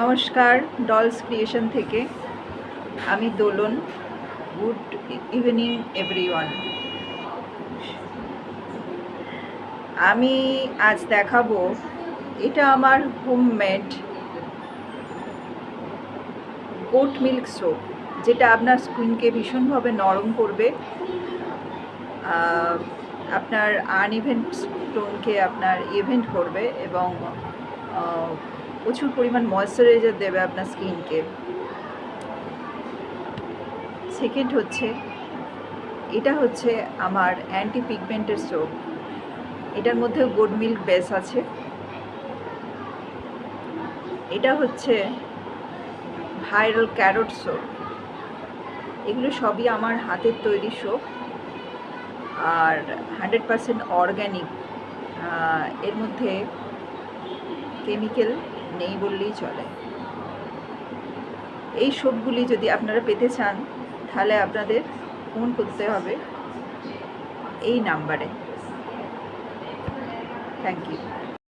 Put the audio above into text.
নমস্কার, dolls creation থেকে আমি দোলন। Good evening everyone. আমি আজ দেখাবো, এটা আমার হোমমেড গোট মিল্ক সোপ, যেটা আপনার স্কিনকে ভীষণভাবে নরম করবে, আপনার আনইভেন্ট টোনকে আপনার ইভেন্ট করবে এবং প্রচুর পরিমাণ ময়েশ্চারাইজার দেবে আপনার স্কিনকে। সেকেন্ড হচ্ছে, এটা হচ্ছে আমার অ্যান্টি পিগমেন্টের সোপ। এটার মধ্যে গোট মিল্ক বেস আছে। এটা হচ্ছে ভাইরাল ক্যারট সোপ। এগুলো সবই আমার হাতের তৈরি সোপ আর 100% অর্গ্যানিক। এর মধ্যে কেমিক্যাল নেই বললেই চলে। এই সোপগুলি যদি আপনারা পেতে চান তাহলে আপনাদের ফোন করতে হবে এই নাম্বারে। Thank you.